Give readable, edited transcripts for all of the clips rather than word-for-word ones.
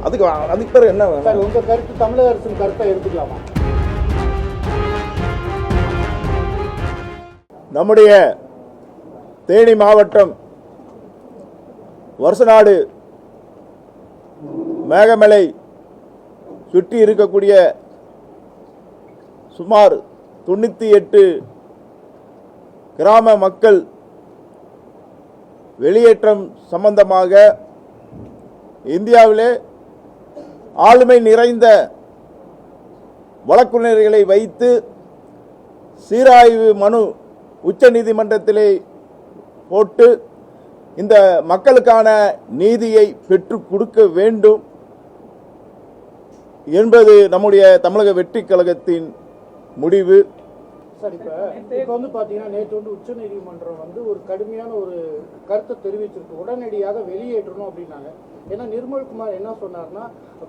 அதுக்கு பேர் என்ன சார்? உங்க கருத்து தமிழக அரசின் கருத்தை எடுத்துக்கலாமா? நம்முடைய தேனி மாவட்டம் வருசநாடு மேகமலை சுற்றி இருக்கக்கூடிய சுமார் 98 கிராம மக்கள் வெளியேற்றம் சம்பந்தமாக இந்தியாவிலே ஆளுமை நிறைந்த வழக்குரைஞர்களை வைத்து சீராய்வு மனு உச்ச நீதிமன்றத்திலே போட்டு இந்த மக்களுக்கான நீதியை பெற்றுக் கொடுக்க வேண்டும் என்பது நம்முடைய தமிழக வெற்றிக் கழகத்தின் முடிவு. சார், இப்போ வந்து பார்த்தீங்கன்னா நேற்று உச்ச நீதிமன்றம் ஒரு கடுமையான ஒரு கருத்தை தெரிவிச்சிருக்கு. உடனடியாக வெளியேற்றணும் அப்படின்னாங்க. ஏன்னா நிர்மல்குமார் என்ன சொன்னார்னா,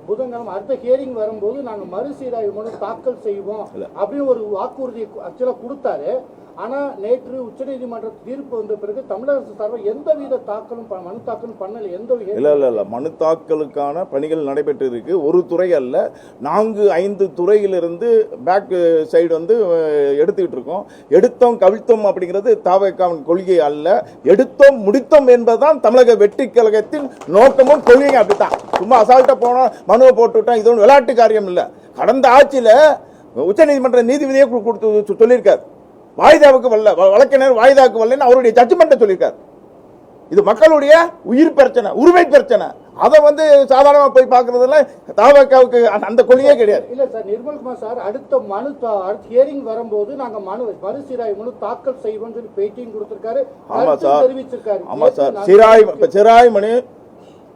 புதன்கிழமை அடுத்த ஹியரிங் வரும்போது நாங்கள் மறுசீராய்வு மனு தாக்கல் செய்வோம் அப்படின்னு ஒரு வாக்குறுதி ஆக்சுவலாக கொடுத்தாரு. ஆனால் நேற்று உச்சநீதிமன்ற தீர்ப்பு வந்த பிறகு தமிழக அரசு சார்பாக எந்தவித மனு தாக்கலும் பண்ணல. இல்ல மனு தாக்கலுக்கான பணிகள் நடைபெற்று இருக்கு. ஒரு துறை அல்ல, 4-5 துறையிலிருந்து பேக் சைடு எடுத்துக்கிட்டு இருக்கோம். எடுத்தோம் கவிழ்த்தோம் அப்படிங்கிறது தாவேக்காவின் கொள்கை அல்ல. எடுத்தோம் முடித்தோம் என்பதுதான் தமிழக வெற்றி கழகத்தின் நோக்கமும் கொள்கையும். அப்படித்தான் சும்மா அசால்ட்டா போனா மனுவை போட்டுவிட்டோம். இது ஒன்றும் விளையாட்டு காரியம் இல்லை. கடந்த ஆட்சியில் உச்சநீதிமன்ற நீதிபதியே கொடுத்து சொல்லியிருக்காரு, வாய்தாவுக்கு வரல, வழக்கினர் வாய்தாவுக்கு வரலன்னு அவருடைய ஜட்ஜ்மெண்ட்டை சொல்லியிருக்காரு. இது மக்களுடைய உயிர் பிரச்சனை, உரிமை பிரச்சனை. அதை சாதாரணமாக போய் பார்க்கறதுல தாவக்காவுக்கு அந்த கொள்கையே கிடையாது. இல்ல சார், நிர்மல்குமார் சார் அடுத்த ஹியரிங் வரும்போது நாங்க மறுசீராய்வு மனு தாக்கல் செய்வோம் சொல்லி பேட்டியும் கொடுத்திருக்காரு. ஆமா சார், தெரிவிச்சிருக்காரு. ஆமா சார். சீராய்வு மனு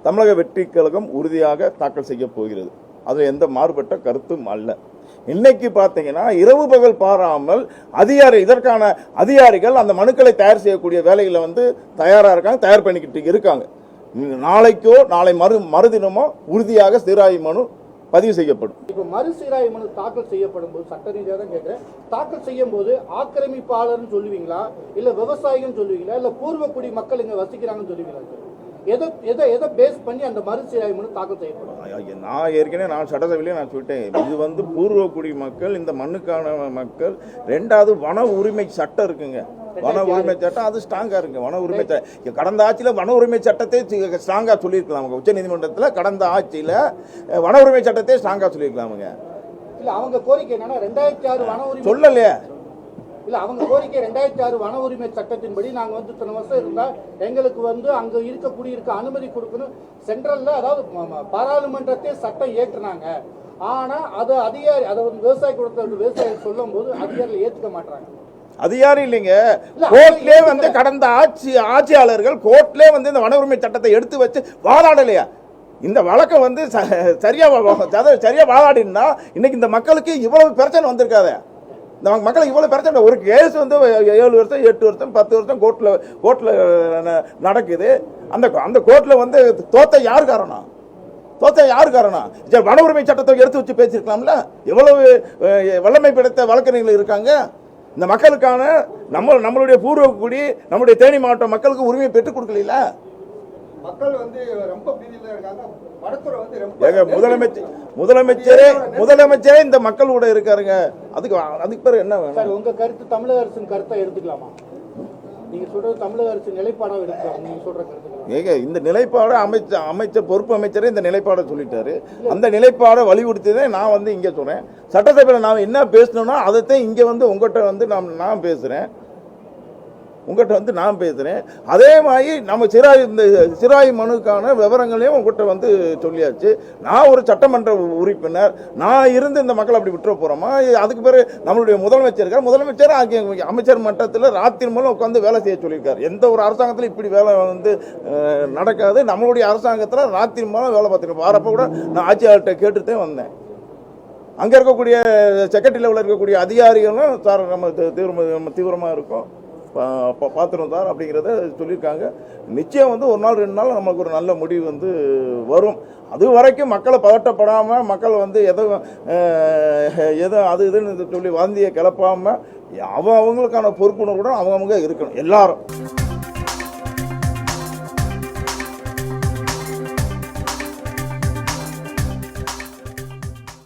தமிழக வெற்றி கழகம் உறுதியாக தாக்கல் செய்ய போகிறது. அது எந்த மாறுபட்ட கருத்தும் அல்ல. இன்னைக்கு பார்த்தீங்கன்னா இரவு பகல் பாராமல் இதற்கான அதிகாரிகள் அந்த மனுக்களை தயார் செய்யக்கூடிய வேலைகளை தயாராக இருக்காங்க, தயார் பண்ணிக்கிட்டு இருக்காங்க. நாளைக்கோ நாளை மறுதினமோ உறுதியாக சீராய்வு மனு பதிவு செய்யப்படும். இப்போ மறுசீராய்வு மனு தாக்கல் செய்யப்படும் போது சட்ட ரீதியாக தான் கேட்கிறேன், தாக்கல் செய்யும் போது ஆக்கிரமிப்பாளர்னு சொல்லுவீங்களா, இல்ல விவசாயிகள் சொல்லுவீங்களா, இல்ல பூர்வக்குடி மக்கள் இங்க வசிக்கிறாங்கன்னு சொல்லுவீங்களா? எதை பேஸ் பண்ணி அந்த மறுசீராய்வு மனு தாக்கல் செய்யப்படும்? நான் ஏற்கனவே சட்டசபையிலே சொல்லிட்டேன். இது பூர்வக்குடி மக்கள், இந்த மண்ணுக்கான மக்கள். ரெண்டாவது வன உரிமை சட்டம் இருக்குங்க, வன உரிமை சட்டம் அது ஸ்ட்ராங்கா இருக்கு. வன உரிமை சட்டம் கடந்த ஆட்சியில் வன உரிமை சட்டத்தை ஸ்ட்ராங்கா சொல்லியிருக்கலாம். உச்ச நீதிமன்றத்தில் கடந்த ஆட்சியில் வன உரிமை சட்டத்தை ஸ்ட்ராங்கா சொல்லியிருக்கலாமுங்க. இல்ல அவங்க கோரிக்கை என்னன்னா 2006 வன உரிமை சொல்லலையா? இல்ல அவங்க கோரிக்கை 2006 வன உரிமை சட்டத்தின்படி நாங்க இத்தனை வருஷம் இருந்தா எங்களுக்கு அங்க இருக்க அனுமதி கொடுக்கணும். சென்ட்ரல்ல அதாவது பாராளுமன்றத்தை சட்டம் ஏற்றுனாங்க. ஆனா அது அதிகாரி விவசாய கொடுத்த விவசாயி சொல்லும் போது அதிகாரிகள் ஏத்துக்க மாட்டாங்க. அதிகாரி இல்லைங்க, கோர்ட்லே கடந்த ஆட்சியாளர்கள் கோர்ட்லே இந்த வன உரிமை சட்டத்தை எடுத்து வச்சு வாதாடலையா? இந்த வழக்கம் சரியா வாதாடினா இன்னைக்கு இந்த மக்களுக்கு இவ்வளவு பிரச்சனை வந்திருக்காது. இந்த மக்களுக்கு இவ்வளவு பிரச்சனை. ஒரு கேஸ் 7 வருஷம் 8 வருஷம் 10 வருஷம் கோர்ட்ல நடக்குது. அந்த கோர்ட்ல தோத்த யாரு காரணம்? வன உரிமை சட்டத்தை எடுத்து வச்சு பேசியிருக்கலாம்ல. எவ்வளவு வல்லமை படைத்த வழக்கறிஞர்கள் இருக்காங்க. இந்த மக்களுக்கான நம்மளுடைய பூர்வக்குடி நம்முடைய தேனி மாவட்ட மக்களுக்கு உரிமையை பெற்றுக் கொடுக்கல. மக்கள் ரொம்ப பீதியில இருக்காங்க. முதலமைச்சரே இந்த மக்களோட இருக்காருங்க. அதுக்கு பேர் என்ன வேணும்? சார், உங்க கருத்து தமிழக அரசின் கருத்தை எடுத்துக்கலாமா? நீங்க சொல்றது தமிழக அரசு நிலைப்பாடாக எடுக்கலாம். நீங்க சொல்ற கருத்து இந்த நிலைப்பாடு அமைச்சர் பொறுப்பு அமைச்சரே இந்த நிலைப்பாடை சொல்லிட்டாரு. அந்த நிலைப்பாடை வலியுறுத்தியதே நான் இங்க சொல்றேன். சட்டசபையில் நான் என்ன பேசணும்னா அதைத்தான் இங்க உங்ககிட்ட நான் பேசுறேன். அதே மாதிரி நம்ம சிராய் மனுக்கான விவரங்களையும் உங்ககிட்ட சொல்லியாச்சு. நான் ஒரு சட்டமன்ற உறுப்பினர், நான் இருந்து இந்த மக்கள் அப்படி விட்டுற போறோமா? அதுக்கு பிறகு நம்மளுடைய முதலமைச்சர் அமைச்சர் மட்டத்தில் ராத்திரி மூலம் உட்காந்து வேலை செய்ய சொல்லியிருக்காரு. எந்த ஒரு அரசாங்கத்தில் இப்படி வேலை நடக்காது. நம்மளுடைய அரசாங்கத்தில் ராத்திரி மூலம் வேலை பார்த்துருக்கோம். வாரப்போ கூட நான் ஆட்சியாளர்கிட்ட கேட்டுட்டே வந்தேன். அங்கே இருக்கக்கூடிய செக்ரட்டரி லெவலில் இருக்கக்கூடிய அதிகாரிகளும் சார் நம்ம தீவிரமாக இருக்கும் பார்த்துருவோம் சார் அப்படிங்கிறத சொல்லியிருக்காங்க. நிச்சயம் ஒரு நாள் 2 நாள் நமக்கு ஒரு நல்ல முடிவு வரும். அது வரைக்கும் மக்களை பதட்டப்படாமல் மக்கள் எதுவும் அது இதுன்னு சொல்லி வந்தியை கிளப்பாமல் அவங்களுக்கான பொறுப்புணர்வுடன் அவங்க இருக்கணும் எல்லாரும்.